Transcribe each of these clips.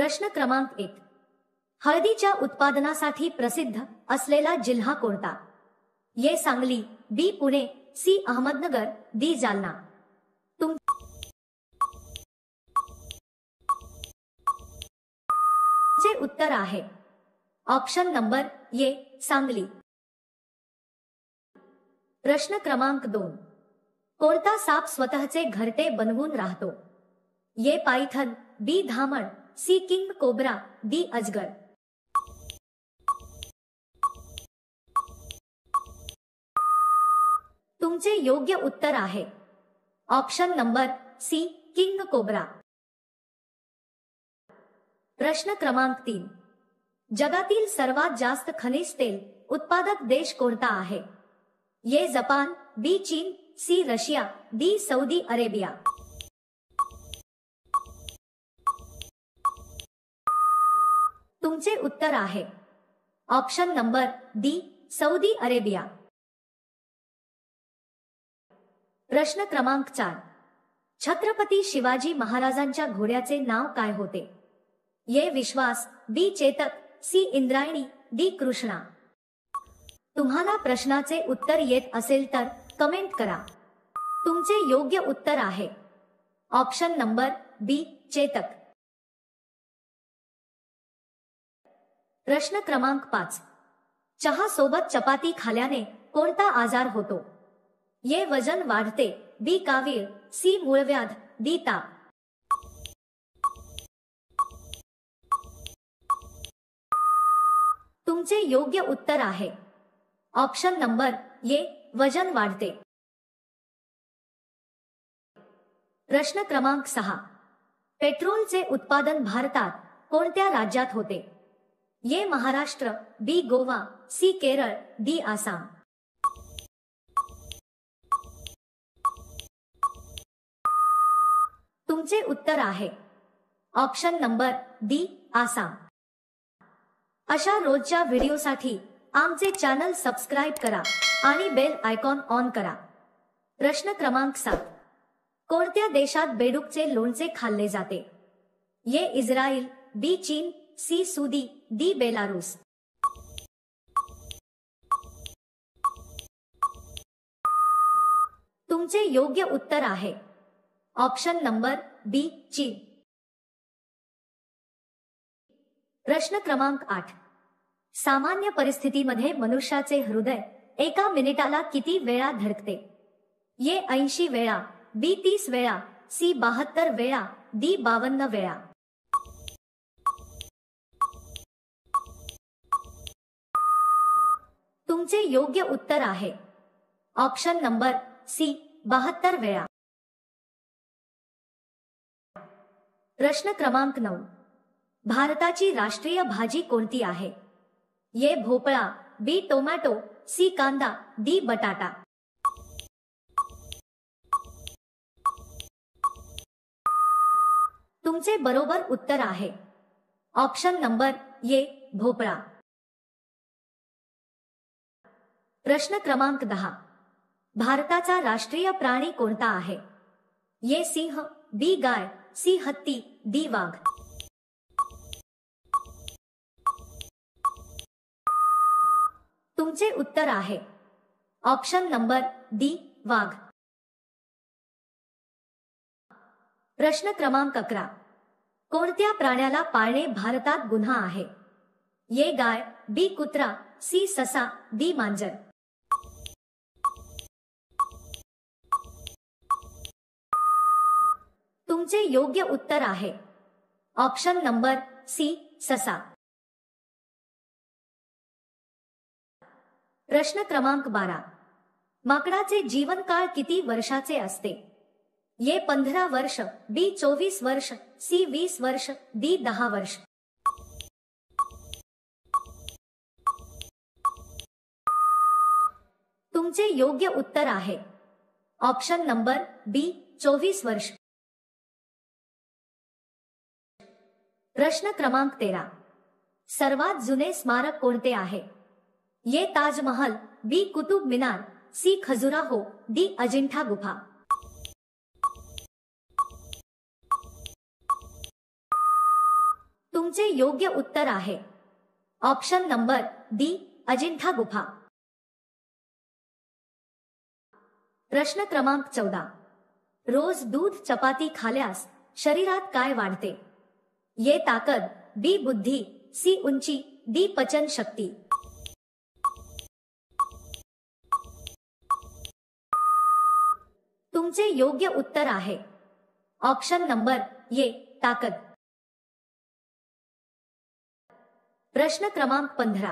प्रश्न क्रमांक 1. हळदीच्या उत्पादनासाठी प्रसिद्ध असलेला जिल्हा कोणता? ए. सांगली, बी. पुणे, सी. अहमदनगर, डी. जालना. तुमचे उत्तर आहे ऑप्शन नंबर ए. सांगली. प्रश्न क्रमांक 2. कोणता साप स्वतःचे घरटे बनवून राहतो? ए. Python, B. धामण, सी. King cobra, D. अजगर. तुमचे योग्य उत्तर आहे option number C. King cobra. प्रश्न क्रमांक 3. जगातील सर्वात जास्त खनिज तेल उत्पादक देश कोणता आहे? ए. Japan, B. चीन, C. Russia, D. Saudi Arabia. तुमचे उत्तर आहे option number D. Saudi Arabia. प्रश्न क्रमांक 4. छत्रपती शिवाजी महाराजांच्या घोड्याचे नाव काय होते? ए. विश्वास, बी. चेतक, सी. इंद्रायणी, डी. कृष्णा. तुम्हाला प्रश्नाचे उत्तर येत असेल तर कमेंट करा. तुमचे योग्य उत्तर आहे ऑप्शन नंबर बी. चेतक. प्रश्न क्रमांक 5. चहा सोबत चपाती खाल्याने कोणता आजार होतो? ए. वजन वाढते, बी. कावीळ, सी. मूळव्याध, डी. ताप. तुमचे योग्य उत्तर आहे ऑप्शन नंबर ए. वजन वाढते. प्रश्न क्रमांक 6. पेट्रोलचे उत्पादन भारतात कोणत्या राज्यात होते? ए. महाराष्ट्र, बी. गोवा, सी. केरळ, डी. आसाम. तुमचे उत्तर आहे ऑप्शन नंबर डी. आसाम. अशा रोजच्या व्हिडिओसाठी आमचे चॅनल सबस्क्राइब करा आणि बेल आयकॉन ऑन करा. प्रश्न क्रमांक 7. कोणत्या देशात बेडूकचे लोणचे खाल्ले जाते? ए. इस्रायल, बी. चीन, सी. Saudi, D. बेलारूस. तुमचे योग्य उत्तर आहे ऑप्शन नंबर बी. चीन. प्रश्न क्रमांक 8. सामान्य परिस्थितीमध्ये मनुष्याचे हृदय एका मिनिटाला किती वेळा धडकते? ए. 80 वेळा, बी. 30 वेळा, सी. 72 वेळा, डी. 52 वेळा. तुमचे योग्य उत्तर आहे ऑप्शन नंबर सी. 72 वेळा. प्रश्न क्रमांक 9. भारताची राष्ट्रीय भाजी कोणती आहे? ए. भोपळा, बी. Tomato, C. कांदा, डी. बटाटा. तुमचे बरोबर उत्तर आहे ऑप्शन नंबर ए. भोपळा. प्रश्न क्रमांक 10. भारताचा राष्ट्रीय प्राणी कोणता आहे? ए. सिंह, बी. गाय, सी. हत्ती, डी. वाघ. तुमचे उत्तर आहे ऑप्शन नंबर डी. वाघ. प्रश्न क्रमांक 11. कोणत्या प्राण्याला पाळणे भारतात गुन्हा आहे? ए. गाय, बी. कुत्रा, सी. ससा, डी. मांजर. तुमचे योग्य उत्तर आहे ऑप्शन नंबर सी. ससा. प्रश्न क्रमांक 12. माकडाचे जीवनकाळ किती वर्षाचे असते? ए. 15 वर्ष, बी. 24 वर्ष, सी. 20 वर्ष, डी. 10 वर्ष. तुमचे योग्य उत्तर आहे ऑप्शन नंबर बी. 24 वर्ष. प्रश्न क्रमांक 13. सर्वात जुने स्मारक कोणते आहे? ए. ताजमहल, बी. कुतुब मिनार, सी. खजुराहो, डी. अजिंठा गुफा. तुमचे योग्य उत्तर आहे ऑप्शन नंबर डी अजिंठा गुफा। प्रश्न क्रमांक 14, रोज दूध चपाती खाल्यास शरीरात काय वाढते? ये ताकद, बी बुद्धी, सी उंची, डी पचन शक्ती। तुमचे योग्य उत्तर आहे ऑप्शन नंबर ए ताकद। प्रश्न क्रमांक 15,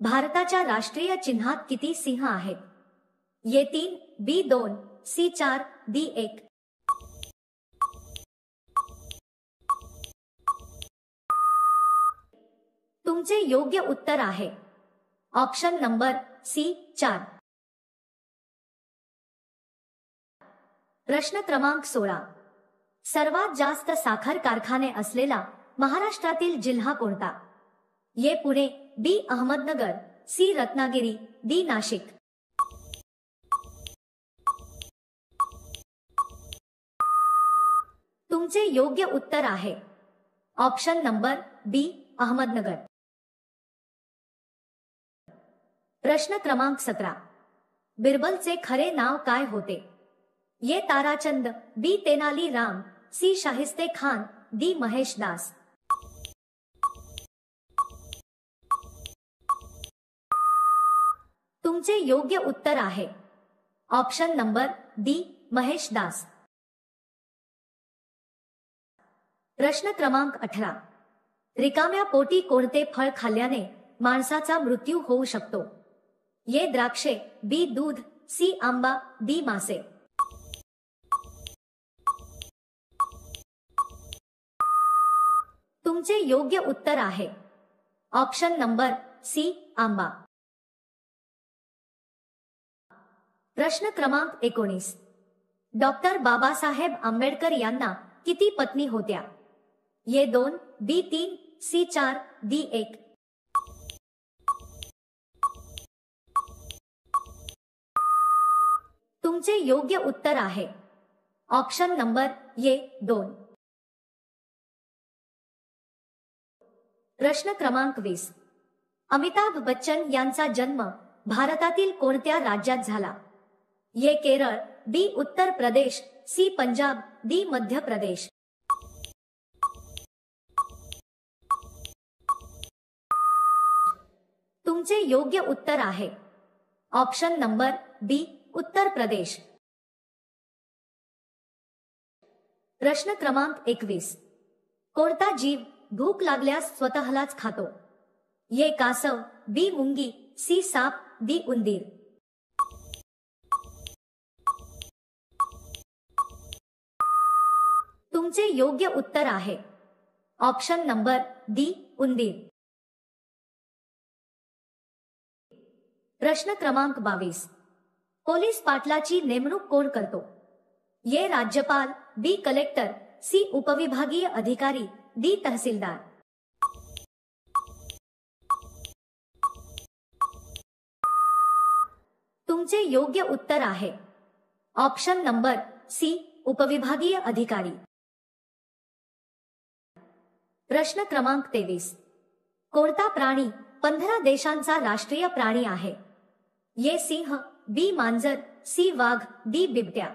भारताच्या राष्ट्रीय चिन्हात किती सिंह आहेत? ये 3, बी 2, सी 4, डी 1। तुमचे योग्य उत्तर आहे ऑप्शन नंबर सी 4। प्रश्न क्रमांक 16, सर्वात जास्त साखर कारखाने असलेला महाराष्ट्रातील जिल्हा कोणता? ये पुणे, बी अहमदनगर, सी रत्नागिरी, डी नाशिक। तुमचे योग्य उत्तर आहे ऑप्शन नंबर बी अहमदनगर। प्रश्न क्रमांक 17, बिरबलचे खरे नाव काय होते? ये ताराचंद, बी तेनाली राम, सी शाहिस्ते खान, डी महेश दास। तुमचे योग्य उत्तर आहे option number D Mahesh Das. प्रश्न क्रमांक 18, रिकाम्या पोटी कोणते फळ खाल्ल्याने माणसाचा मृत्यू होऊ शकतो? ये द्राक्षे, बी दूध, सी आंबा, डी मासे। तुमचे योग्य उत्तर आहे ऑप्शन नंबर सी आंबा। प्रश्न क्रमांक 19, डॉक्टर बाबासाहेब आंबेडकर यांना किती पत्नी होत्या? ये 2, बी 3, सी 4, डी 1। तुमचे योग्य उत्तर आहे ऑप्शन नंबर ये 2। प्रश्न क्रमांक 20, अमिताभ बच्चन यांचा जन्म भारतातील कोणत्या राज्यात झाला? ये केरळ, बी उत्तर प्रदेश, सी पंजाब, डी मध्य प्रदेश। तुमचे योग्य उत्तर आहे ऑप्शन नंबर बी उत्तर प्रदेश। प्रश्न क्रमांक 21, कोणता जीव भूक लागल्यास स्वतःलाच खातो? ये कासव, बी मुंगी, सी साप, डी उंदीर। तुमचे योग्य उत्तर आहे ऑप्शन नंबर डी उंदीर। प्रश्न क्रमांक 22, पोलीस पाटलाची नेमणूक कोण करतो? ये राज्यपाल, बी कलेक्टर, सी उपविभागीय अधिकारी, डी तहसीलदार। तुमचे योग्य उत्तर आहे ऑप्शन नंबर सी उपविभागीय अधिकारी। प्रश्न क्रमांक 23, कोणता प्राणी 15 देशांचा राष्ट्रीय प्राणी आहे? ये सिंह, बी मांजर, सी वाघ, डी बिबट्या।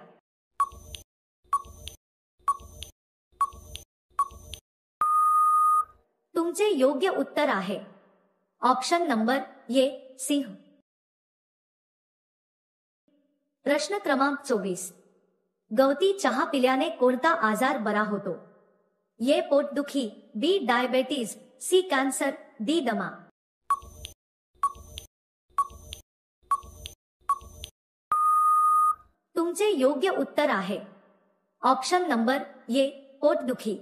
तुमचे योग्य उत्तर आहे ऑप्शन नंबर ये सिंह। प्रश्न क्रमांक 24, गवती चहा पिल्याने कोणता आजार बरा होतो? ये पोटदुखी, बी डायबेटीज, सी कॅन्सर, डी दमा। तुमचे योग्य उत्तर आहे ऑप्शन नंबर ये पोटदुखी।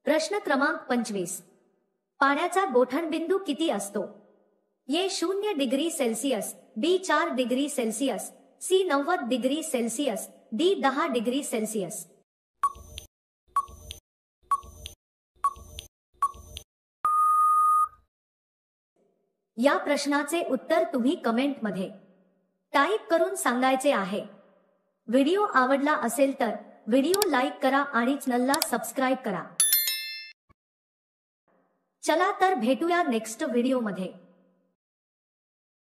प्रश्न क्रमांक 25, पाण्याचा गोठणबिंदू किती असतो? A 0 degree Celsius, B 4 degree Celsius, C 90 degree Celsius, D 10 degree Celsius. या प्रश्नाचे उत्तर तुम्ही कमेंटमध्ये टाईप करून सांगायचे आहे। व्हिडिओ आवडला असेल तर व्हिडिओ लाईक करा आणि चॅनलला सबस्क्राईब करा. चला तर भेटूया नेक्स्ट व्हिडिओमध्ये.